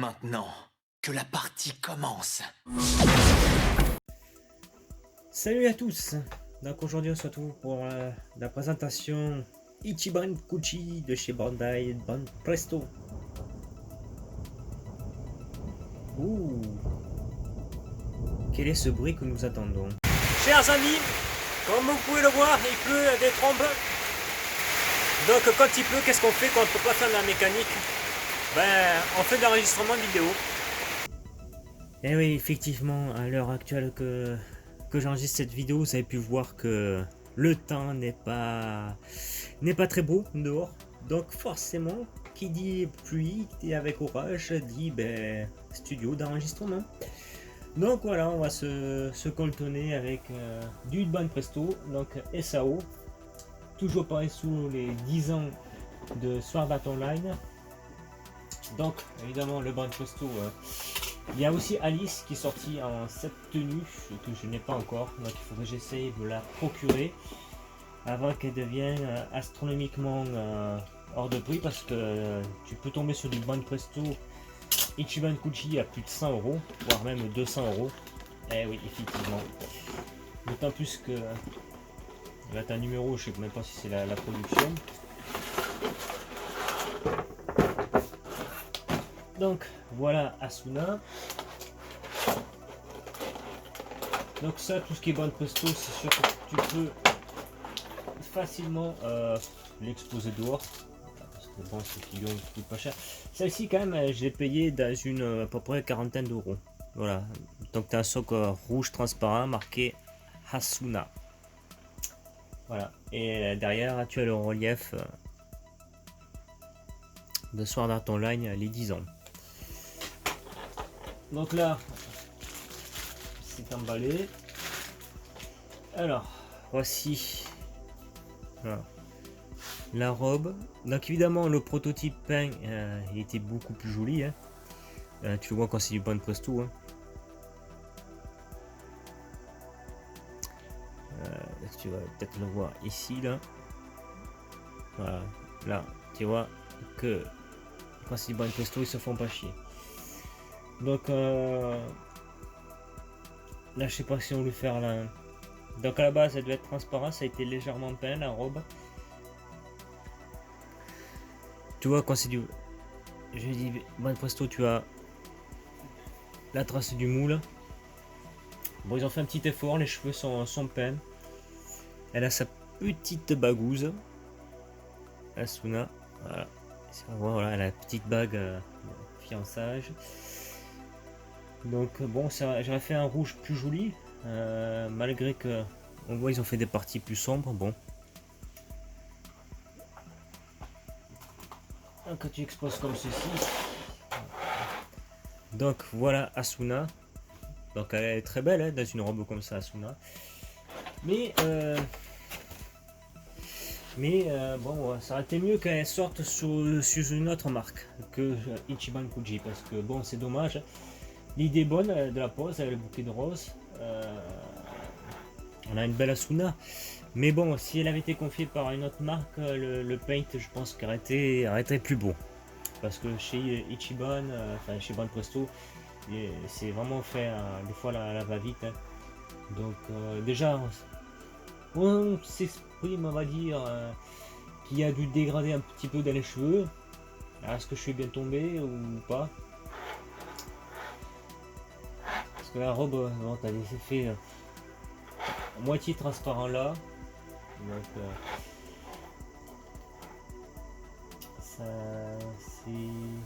maintenant que la partie commence. Salut à tous. Donc aujourd'hui on se retrouve pour la présentation Ichiban Kuchi de chez Bandai Presto. Ouh. Quel est ce bruit que nous attendons? Chers amis, comme vous pouvez le voir, il pleut des trombes. Donc quand il pleut, qu'est-ce qu'on fait quand on ne peut pas faire de la mécanique? Ben, on fait de l'enregistrement vidéo. Et oui, effectivement, à l'heure actuelle que j'enregistre cette vidéo, vous avez pu voir que le temps n'est pas très beau dehors. Donc forcément, qui dit pluie, qui dit avec orage, dit studio d'enregistrement. Donc voilà, on va se coltonner avec du Ichiban Presto, donc SAO. Toujours pareil sous les 10 ans de Sword Art Online. Donc évidemment le Ichiban Presto, il y a aussi Alice qui est sortie en cette tenue que je n'ai pas encore, donc il faut que j'essaye de la procurer avant qu'elle devienne astronomiquement hors de prix, parce que tu peux tomber sur du Ichiban Presto Ichiban Kuchi à plus de 100 €, voire même 200 €. Eh oui, effectivement. D'autant plus que là t'as un numéro, je sais même pas si c'est la production. Donc voilà Asuna. Donc ça, tout ce qui est Ichiban Presto, c'est sûr que tu peux facilement l'exposer dehors. Parce que bon, ces figurines ne coûtent pas cher. Celle-ci quand même, je l'ai payé dans une à peu près quarantaine d'euros. Voilà. Donc tu as un socle rouge transparent marqué Asuna. Voilà. Et derrière, tu as le relief de Sword Art Online les 10 ans. Donc là, c'est emballé. Alors, voici voilà, la robe. Donc évidemment, le prototype peint, il était beaucoup plus joli. Hein. Tu le vois quand c'est du Ichiban Presto. Hein. Tu vas peut-être le voir ici, là. Voilà, là, tu vois que quand c'est du Ichiban Presto, ils se font pas chier. Donc là, je sais pas si on veut faire là. Donc à la base, elle devait être transparente, ça a été légèrement peint la robe. Tu vois quand c'est du, je dis Ichiban Presto, tu as la trace du moule. Bon, ils ont fait un petit effort, les cheveux sont peints. Elle a sa petite bagouze, Asuna. Voilà, voilà, elle a la petite bague de fiançage. Donc bon, j'aurais fait un rouge plus joli, malgré que on voit ils ont fait des parties plus sombres. Bon, quand tu exposes comme ceci, donc voilà Asuna. Donc elle est très belle hein, dans une robe comme ça, Asuna. Mais bon, ça aurait été mieux qu'elle sorte sur une autre marque que Ichiban Kuchi, parce que bon, c'est dommage. L'idée est bonne de la pose avec le bouquet de roses. On a une belle Asuna. Mais bon, si elle avait été confiée par une autre marque, le paint, je pense qu'il aurait été plus beau. Parce que chez Ichiban, enfin chez Ichiban Presto, c'est vraiment fait des fois la va-vite. Hein. Donc déjà, on s'exprime, on va dire, qu'il y a dû dégrader un petit peu dans les cheveux. Est-ce que je suis bien tombé ou pas? Parce que la robe, bon, t'as des effets moitié transparent là. Donc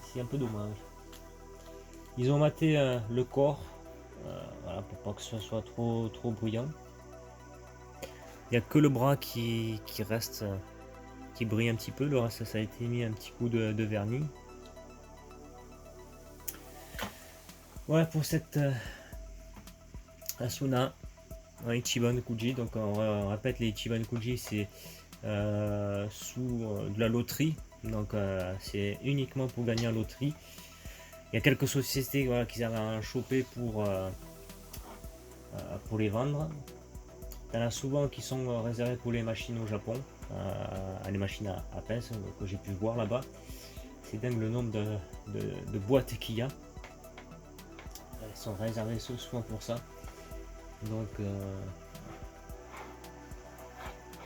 c'est un peu dommage. Ils ont maté le corps, voilà, pour pas que ce soit trop bruyant. Il n'y a que le bras qui reste, qui brille un petit peu. Le reste, ça a été mis un petit coup de vernis. Voilà pour cette Asuna Ichiban Kuchi. Donc on répète, les Ichiban Kuchi c'est sous de la loterie. Donc c'est uniquement pour gagner en loterie. Il y a quelques sociétés voilà, qui avaient chopé pour les vendre. Il y en a souvent qui sont réservés pour les machines au Japon, les machines à pince que j'ai pu voir là-bas. C'est dingue le nombre de boîtes qu'il y a. sont réservés souvent pour ça. Donc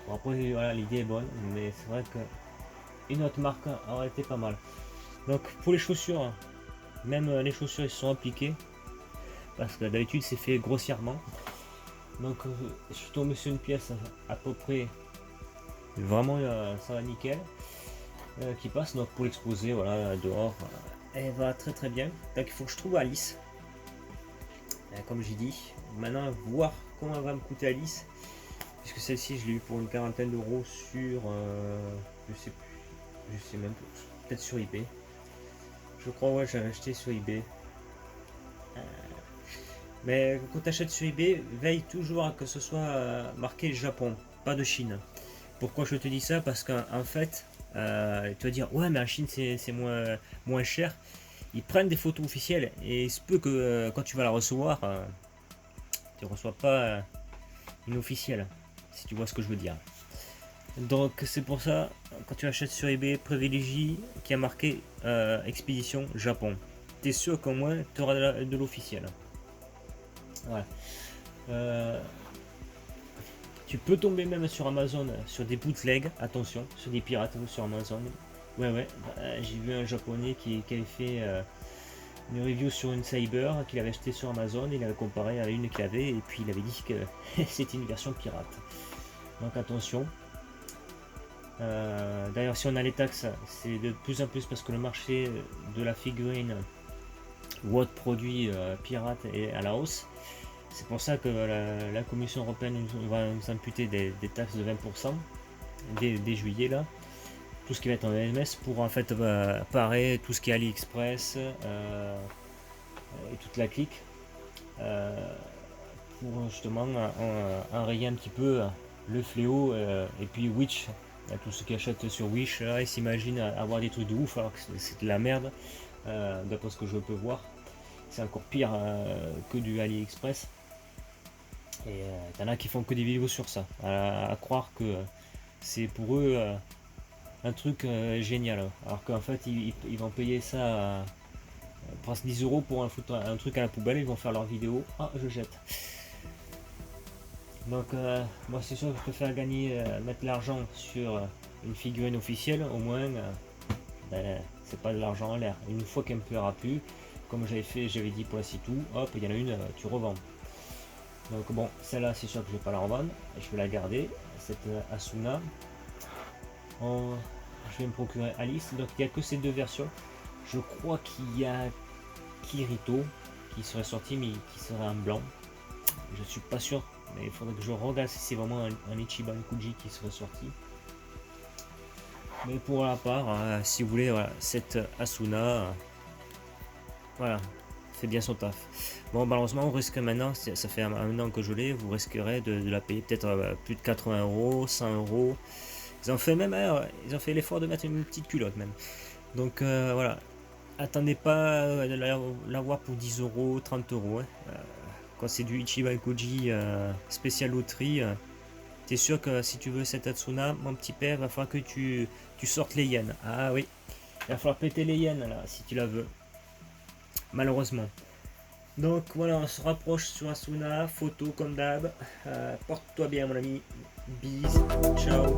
bon, après voilà, l'idée est bonne, mais c'est vrai que une autre marque aurait été pas mal. Donc pour les chaussures, même les chaussures ils sont appliquées parce que d'habitude c'est fait grossièrement. Donc je suis tombé sur une pièce à peu près vraiment ça va nickel qui passe. Donc pour l'exposer voilà dehors, elle va très très bien. Donc il faut que je trouve Alice, comme j'ai dit. Maintenant voir comment elle va me coûter Alice, puisque celle-ci je l'ai eu pour une quarantaine d'euros sur je sais plus, je sais même plus, peut-être sur eBay. Je crois, ouais, j'avais acheté sur eBay. Mais quand tu achètes sur eBay, veille toujours à que ce soit marqué Japon, pas de Chine. Pourquoi je te dis ça? Parce qu'en fait, tu vas dire, ouais, mais en Chine c'est moins cher. Ils prennent des photos officielles et il se peut que quand tu vas la recevoir, tu ne reçois pas une officielle, si tu vois ce que je veux dire. Donc c'est pour ça, quand tu achètes sur eBay, privilégie qui a marqué expédition Japon. Tu es sûr qu'au moins tu auras de l'officiel. Voilà. Tu peux tomber même sur Amazon sur des bootlegs, attention, sur des pirates sur Amazon. Ouais, j'ai vu un japonais qui avait fait une review sur une Cyber qu'il avait acheté sur Amazon, il avait comparé à une qu'il avait et puis il avait dit que c'était une version pirate. Donc attention. D'ailleurs si on a les taxes, c'est de plus en plus parce que le marché de la figurine ou autre produit pirate est à la hausse. C'est pour ça que la Commission européenne va nous imputer des taxes de 20% dès juillet là. Tout ce qui va être en MMS pour en fait parer tout ce qui est AliExpress et toute la clique pour justement enrayer un petit peu le fléau et puis Wish. Tous ceux qui achètent sur Wish là, ils s'imaginent avoir des trucs de ouf alors que c'est de la merde d'après ce que je peux voir. C'est encore pire que du AliExpress. Et t'en as qui font que des vidéos sur ça, à croire que c'est pour eux un truc génial, alors qu'en fait ils vont payer ça presque 10 euros pour foutre un truc à la poubelle, ils vont faire leur vidéo, ah je jette. Donc moi c'est sûr que je préfère gagner, mettre l'argent sur une figurine officielle, au moins c'est pas de l'argent en l'air. Une fois qu'elle me plaira plus, comme j'avais dit pour la Sitou, hop il y en a une, tu revends. Donc bon, celle-là c'est sûr que je vais pas la revendre, je vais la garder, cette Asuna. Je vais me procurer Alice, donc il n'y a que ces deux versions. Je crois qu'il y a Kirito qui serait sorti mais qui serait en blanc. Je suis pas sûr, mais il faudrait que je regarde si c'est vraiment un Ichiban Kuji qui serait sorti. Mais pour la part, si vous voulez, voilà, cette Asuna, voilà, fait bien son taf. Bon, malheureusement, on risque maintenant, ça fait un an que je l'ai, vous risquerez de la payer peut-être plus de 80 euros, 100 euros. Ils ont fait même, ils ont fait l'effort de mettre une petite culotte même. Donc voilà, attendez pas de l'avoir pour 10 euros, 30 euros. Hein. Quand c'est du Ichiban Koji spécial loterie, t'es sûr que si tu veux cette Atsuna, mon petit père, il va falloir que tu sortes les yens. Ah oui, il va falloir péter les yens là, si tu la veux. Malheureusement. Donc voilà, on se rapproche sur Asuna, photo comme d'hab. Porte-toi bien mon ami. Bis, ciao.